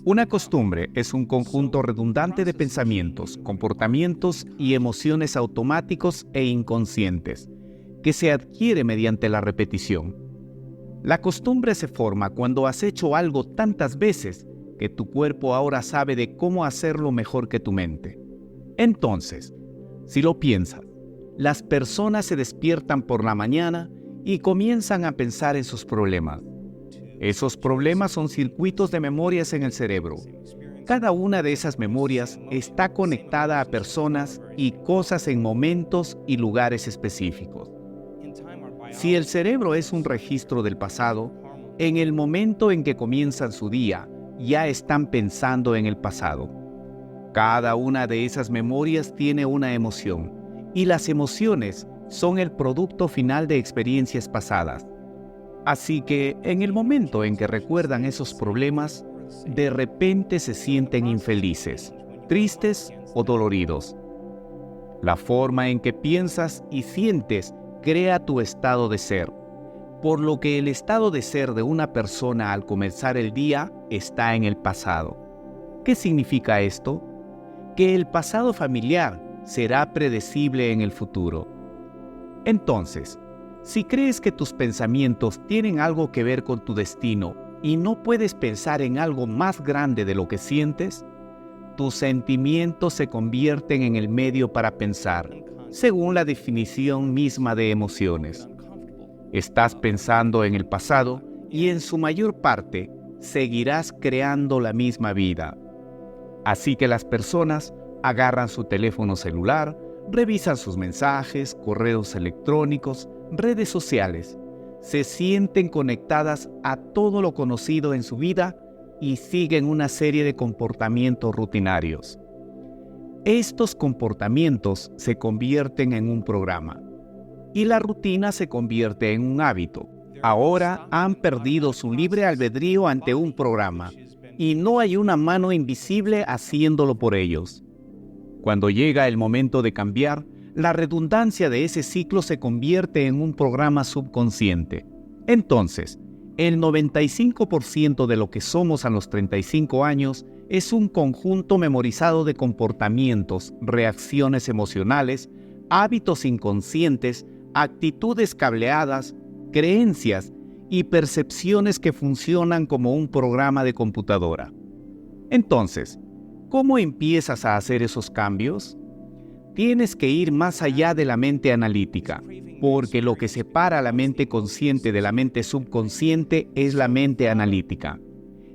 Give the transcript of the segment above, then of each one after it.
Una costumbre es un conjunto redundante de pensamientos, comportamientos y emociones automáticos e inconscientes, que se adquiere mediante la repetición. La costumbre se forma cuando has hecho algo tantas veces que tu cuerpo ahora sabe de cómo hacerlo mejor que tu mente. Entonces, si lo piensas, las personas se despiertan por la mañana y comienzan a pensar en sus problemas. Esos problemas son circuitos de memorias en el cerebro. Cada una de esas memorias está conectada a personas y cosas en momentos y lugares específicos. Si el cerebro es un registro del pasado, en el momento en que comienzan su día, ya están pensando en el pasado. Cada una de esas memorias tiene una emoción, y las emociones son el producto final de experiencias pasadas. Así que, en el momento en que recuerdan esos problemas, de repente se sienten infelices, tristes o doloridos. La forma en que piensas y sientes crea tu estado de ser, por lo que el estado de ser de una persona al comenzar el día está en el pasado. ¿Qué significa esto? Que el pasado familiar será predecible en el futuro. Entonces, si crees que tus pensamientos tienen algo que ver con tu destino y no puedes pensar en algo más grande de lo que sientes, tus sentimientos se convierten en el medio para pensar, según la definición misma de emociones. Estás pensando en el pasado y en su mayor parte seguirás creando la misma vida. Así que las personas agarran su teléfono celular, revisan sus mensajes, correos electrónicos, redes sociales, se sienten conectadas a todo lo conocido en su vida y siguen una serie de comportamientos rutinarios. Estos comportamientos se convierten en un programa y la rutina se convierte en un hábito. Ahora han perdido su libre albedrío ante un programa y no hay una mano invisible haciéndolo por ellos. Cuando llega el momento de cambiar, la redundancia de ese ciclo se convierte en un programa subconsciente. Entonces, el 95% de lo que somos a los 35 años es un conjunto memorizado de comportamientos, reacciones emocionales, hábitos inconscientes, actitudes cableadas, creencias y percepciones que funcionan como un programa de computadora. Entonces, ¿cómo empiezas a hacer esos cambios? Tienes que ir más allá de la mente analítica, porque lo que separa a la mente consciente de la mente subconsciente es la mente analítica.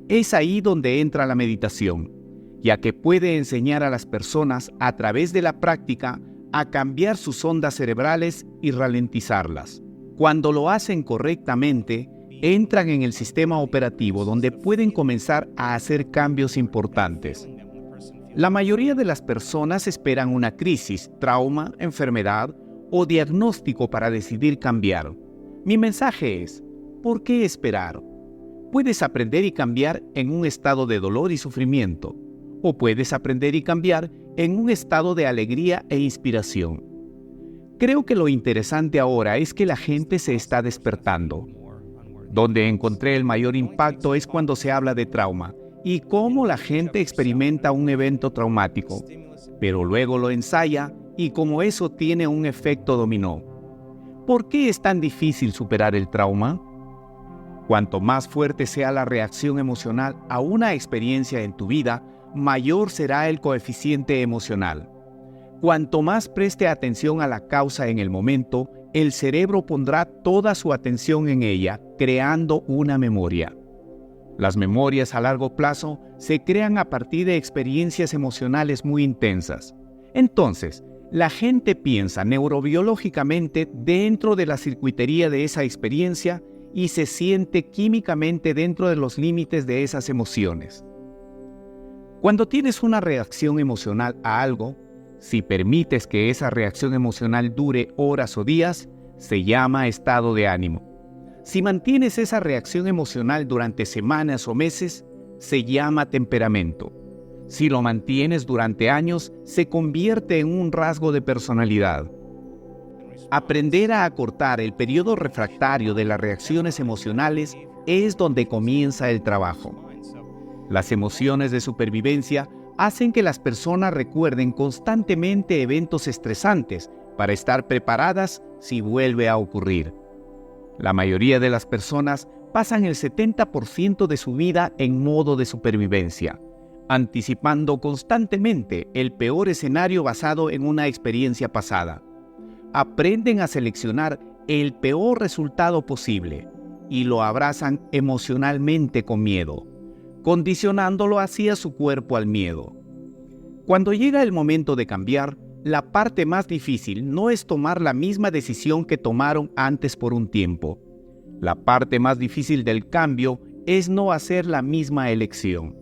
Es ahí donde entra la meditación, ya que puede enseñar a las personas a través de la práctica a cambiar sus ondas cerebrales y ralentizarlas. Cuando lo hacen correctamente, entran en el sistema operativo donde pueden comenzar a hacer cambios importantes. La mayoría de las personas esperan una crisis, trauma, enfermedad o diagnóstico para decidir cambiar. Mi mensaje es, ¿por qué esperar? Puedes aprender y cambiar en un estado de dolor y sufrimiento, o puedes aprender y cambiar en un estado de alegría e inspiración. Creo que lo interesante ahora es que la gente se está despertando. Donde encontré el mayor impacto es cuando se habla de trauma y cómo la gente experimenta un evento traumático, pero luego lo ensaya y cómo eso tiene un efecto dominó. ¿Por qué es tan difícil superar el trauma? Cuanto más fuerte sea la reacción emocional a una experiencia en tu vida, mayor será el coeficiente emocional. Cuanto más preste atención a la causa en el momento, el cerebro pondrá toda su atención en ella, creando una memoria. Las memorias a largo plazo se crean a partir de experiencias emocionales muy intensas. Entonces, la gente piensa neurobiológicamente dentro de la circuitería de esa experiencia y se siente químicamente dentro de los límites de esas emociones. Cuando tienes una reacción emocional a algo, si permites que esa reacción emocional dure horas o días, se llama estado de ánimo. Si mantienes esa reacción emocional durante semanas o meses, se llama temperamento. Si lo mantienes durante años, se convierte en un rasgo de personalidad. Aprender a acortar el periodo refractario de las reacciones emocionales es donde comienza el trabajo. Las emociones de supervivencia hacen que las personas recuerden constantemente eventos estresantes para estar preparadas si vuelve a ocurrir. La mayoría de las personas pasan el 70% de su vida en modo de supervivencia, anticipando constantemente el peor escenario basado en una experiencia pasada. Aprenden a seleccionar el peor resultado posible y lo abrazan emocionalmente con miedo, condicionándolo así a su cuerpo al miedo. Cuando llega el momento de cambiar, la parte más difícil no es tomar la misma decisión que tomaron antes por un tiempo. La parte más difícil del cambio es no hacer la misma elección.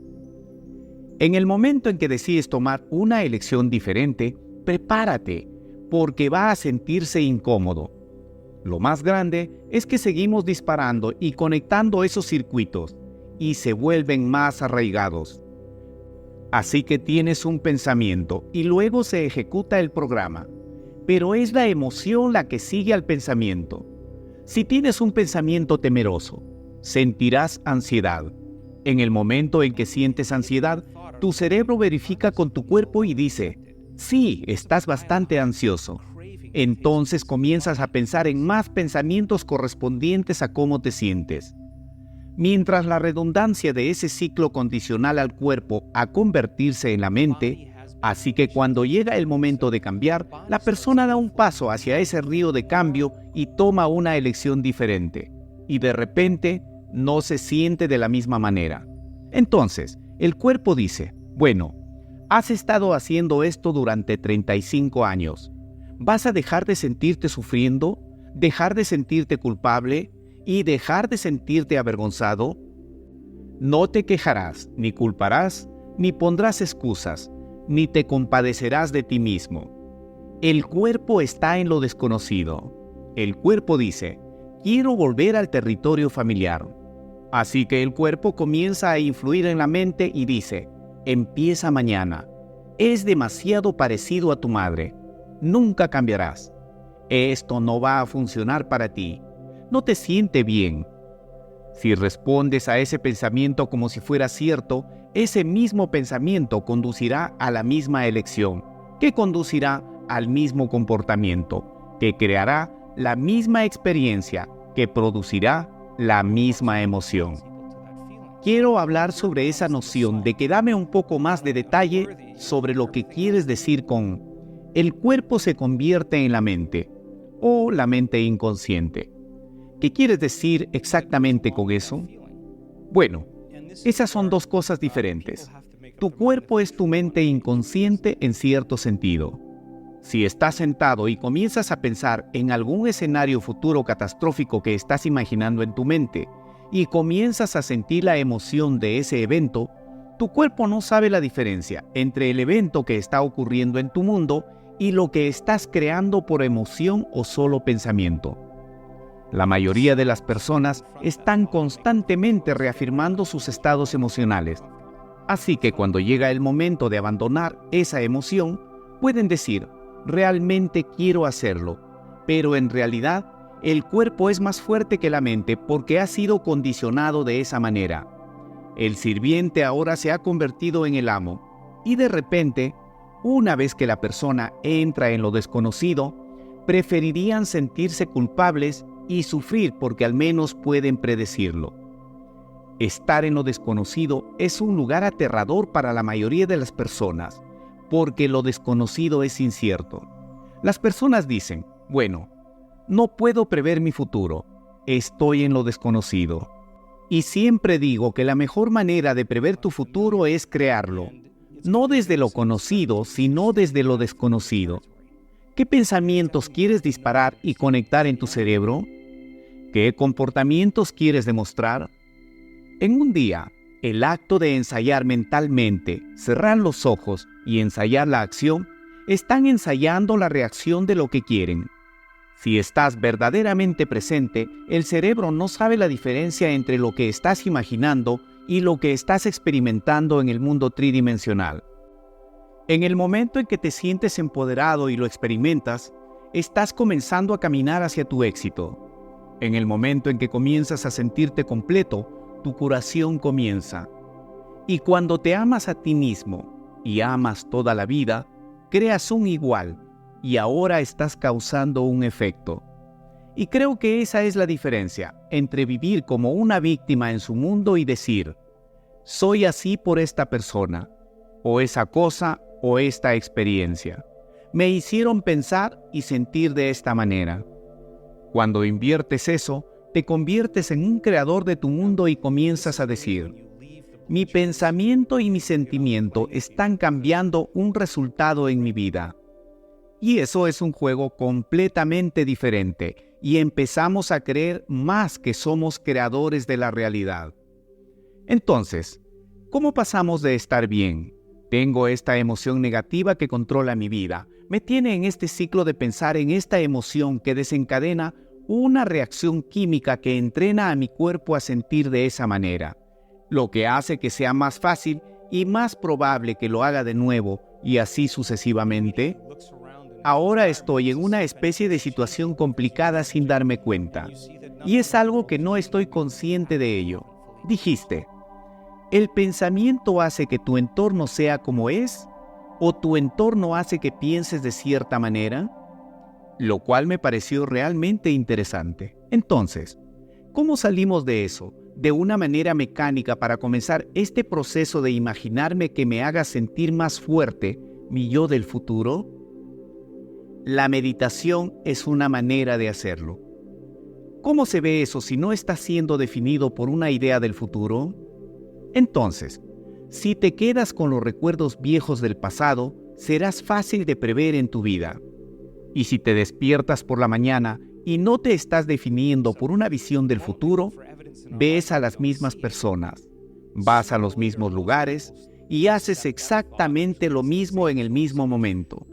En el momento en que decides tomar una elección diferente, prepárate, porque va a sentirse incómodo. Lo más grande es que seguimos disparando y conectando esos circuitos, y se vuelven más arraigados. Así que tienes un pensamiento y luego se ejecuta el programa, pero es la emoción la que sigue al pensamiento. Si tienes un pensamiento temeroso, sentirás ansiedad. En el momento en que sientes ansiedad, tu cerebro verifica con tu cuerpo y dice, sí, estás bastante ansioso. Entonces comienzas a pensar en más pensamientos correspondientes a cómo te sientes. Mientras la redundancia de ese ciclo condicional al cuerpo a convertirse en la mente, así que cuando llega el momento de cambiar, la persona da un paso hacia ese río de cambio y toma una elección diferente, y de repente no se siente de la misma manera. Entonces, el cuerpo dice, bueno, has estado haciendo esto durante 35 años. ¿Vas a dejar de sentirte sufriendo? ¿Dejar de sentirte culpable? ¿Y dejar de sentirte avergonzado? No te quejarás, ni culparás, ni pondrás excusas, ni te compadecerás de ti mismo. El cuerpo está en lo desconocido. El cuerpo dice, quiero volver al territorio familiar. Así que el cuerpo comienza a influir en la mente y dice, empieza mañana. Es demasiado parecido a tu madre. Nunca cambiarás. Esto no va a funcionar para ti. No te siente bien. Si respondes a ese pensamiento como si fuera cierto, ese mismo pensamiento conducirá a la misma elección, que conducirá al mismo comportamiento, que creará la misma experiencia, que producirá la misma emoción. Quiero hablar sobre esa noción de que dame un poco más de detalle sobre lo que quieres decir con el cuerpo se convierte en la mente o la mente inconsciente. ¿Qué quieres decir exactamente con eso? Bueno, esas son dos cosas diferentes. Tu cuerpo es tu mente inconsciente en cierto sentido. Si estás sentado y comienzas a pensar en algún escenario futuro catastrófico que estás imaginando en tu mente y comienzas a sentir la emoción de ese evento, tu cuerpo no sabe la diferencia entre el evento que está ocurriendo en tu mundo y lo que estás creando por emoción o solo pensamiento. La mayoría de las personas están constantemente reafirmando sus estados emocionales. Así que cuando llega el momento de abandonar esa emoción, pueden decir, realmente quiero hacerlo, pero en realidad el cuerpo es más fuerte que la mente porque ha sido condicionado de esa manera. El sirviente ahora se ha convertido en el amo, y de repente, una vez que la persona entra en lo desconocido, preferirían sentirse culpables y sufrir porque al menos pueden predecirlo. Estar en lo desconocido es un lugar aterrador para la mayoría de las personas, porque lo desconocido es incierto. Las personas dicen, bueno, no puedo prever mi futuro, estoy en lo desconocido. Y siempre digo que la mejor manera de prever tu futuro es crearlo, no desde lo conocido, sino desde lo desconocido. ¿Qué pensamientos quieres disparar y conectar en tu cerebro? ¿Qué comportamientos quieres demostrar? En un día, el acto de ensayar mentalmente, cerrar los ojos y ensayar la acción, están ensayando la reacción de lo que quieren. Si estás verdaderamente presente, el cerebro no sabe la diferencia entre lo que estás imaginando y lo que estás experimentando en el mundo tridimensional. En el momento en que te sientes empoderado y lo experimentas, estás comenzando a caminar hacia tu éxito. En el momento en que comienzas a sentirte completo, tu curación comienza. Y cuando te amas a ti mismo y amas toda la vida, creas un igual y ahora estás causando un efecto. Y creo que esa es la diferencia entre vivir como una víctima en su mundo y decir, soy así por esta persona, o esa cosa, o esta experiencia. Me hicieron pensar y sentir de esta manera. Cuando inviertes eso, te conviertes en un creador de tu mundo y comienzas a decir, mi pensamiento y mi sentimiento están cambiando un resultado en mi vida. Y eso es un juego completamente diferente y empezamos a creer más que somos creadores de la realidad. Entonces, ¿cómo pasamos de estar bien? Tengo esta emoción negativa que controla mi vida. Me tiene en este ciclo de pensar en esta emoción que desencadena una reacción química que entrena a mi cuerpo a sentir de esa manera, lo que hace que sea más fácil y más probable que lo haga de nuevo y así sucesivamente. Ahora estoy en una especie de situación complicada sin darme cuenta, y es algo que no estoy consciente de ello. Dijiste, ¿el pensamiento hace que tu entorno sea como es? ¿O tu entorno hace que pienses de cierta manera? Lo cual me pareció realmente interesante. Entonces, ¿cómo salimos de eso, de una manera mecánica para comenzar este proceso de imaginarme que me haga sentir más fuerte mi yo del futuro? La meditación es una manera de hacerlo. ¿Cómo se ve eso si no está siendo definido por una idea del futuro? Entonces, si te quedas con los recuerdos viejos del pasado, serás fácil de prever en tu vida. Y si te despiertas por la mañana y no te estás definiendo por una visión del futuro, ves a las mismas personas, vas a los mismos lugares y haces exactamente lo mismo en el mismo momento.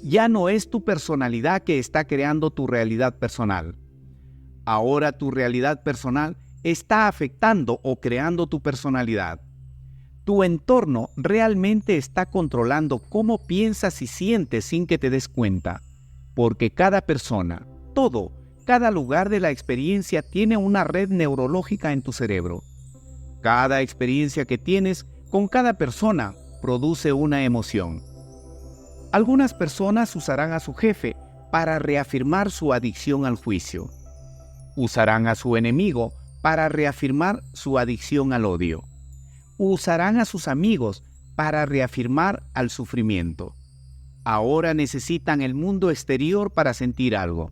Ya no es tu personalidad que está creando tu realidad personal. Ahora tu realidad personal está afectando o creando tu personalidad. Tu entorno realmente está controlando cómo piensas y sientes sin que te des cuenta, porque cada persona, todo, cada lugar de la experiencia tiene una red neurológica en tu cerebro. Cada experiencia que tienes con cada persona produce una emoción. Algunas personas usarán a su jefe para reafirmar su adicción al juicio. Usarán a su enemigo para reafirmar su adicción al odio. Usarán a sus amigos para reafirmar al sufrimiento. Ahora necesitan el mundo exterior para sentir algo.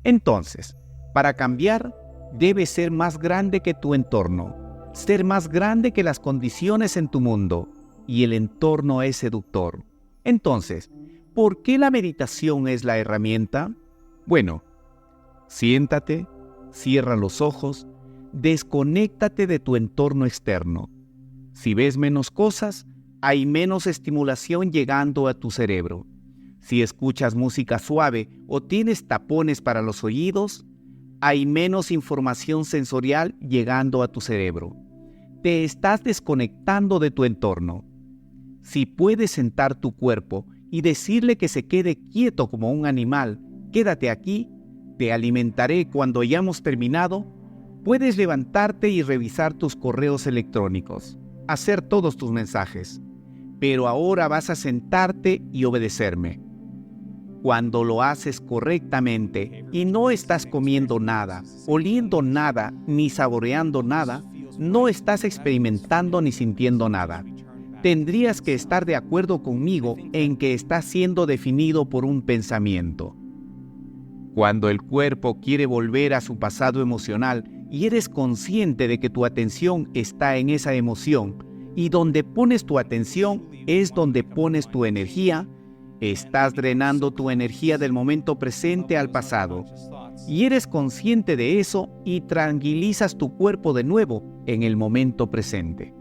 Entonces, para cambiar, debes ser más grande que tu entorno, ser más grande que las condiciones en tu mundo, y el entorno es seductor. Entonces, ¿por qué la meditación es la herramienta? Bueno, siéntate, cierra los ojos, desconéctate de tu entorno externo. Si ves menos cosas, hay menos estimulación llegando a tu cerebro. Si escuchas música suave o tienes tapones para los oídos, hay menos información sensorial llegando a tu cerebro. Te estás desconectando de tu entorno. Si puedes sentar tu cuerpo y decirle que se quede quieto como un animal, quédate aquí, te alimentaré cuando hayamos terminado, puedes levantarte y revisar tus correos electrónicos, hacer todos tus mensajes. Pero ahora vas a sentarte y obedecerme. Cuando lo haces correctamente y no estás comiendo nada, oliendo nada, ni saboreando nada, no estás experimentando ni sintiendo nada. Tendrías que estar de acuerdo conmigo en que estás siendo definido por un pensamiento. Cuando el cuerpo quiere volver a su pasado emocional y eres consciente de que tu atención está en esa emoción, y donde pones tu atención es donde pones tu energía, estás drenando tu energía del momento presente al pasado. Y eres consciente de eso y tranquilizas tu cuerpo de nuevo en el momento presente.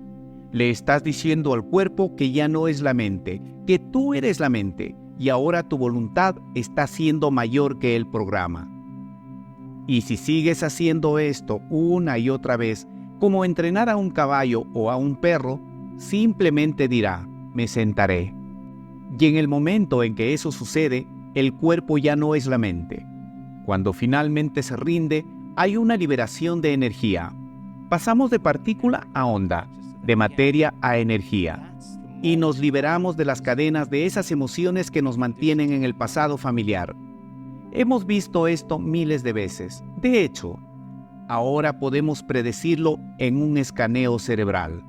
Le estás diciendo al cuerpo que ya no es la mente, que tú eres la mente, y ahora tu voluntad está siendo mayor que el programa. Y si sigues haciendo esto una y otra vez, como entrenar a un caballo o a un perro, simplemente dirá, me sentaré. Y en el momento en que eso sucede, el cuerpo ya no es la mente. Cuando finalmente se rinde, hay una liberación de energía. Pasamos de partícula a onda. de materia a energía, y nos liberamos de las cadenas de esas emociones que nos mantienen en el pasado familiar. Hemos visto esto miles de veces. De hecho, ahora podemos predecirlo en un escaneo cerebral.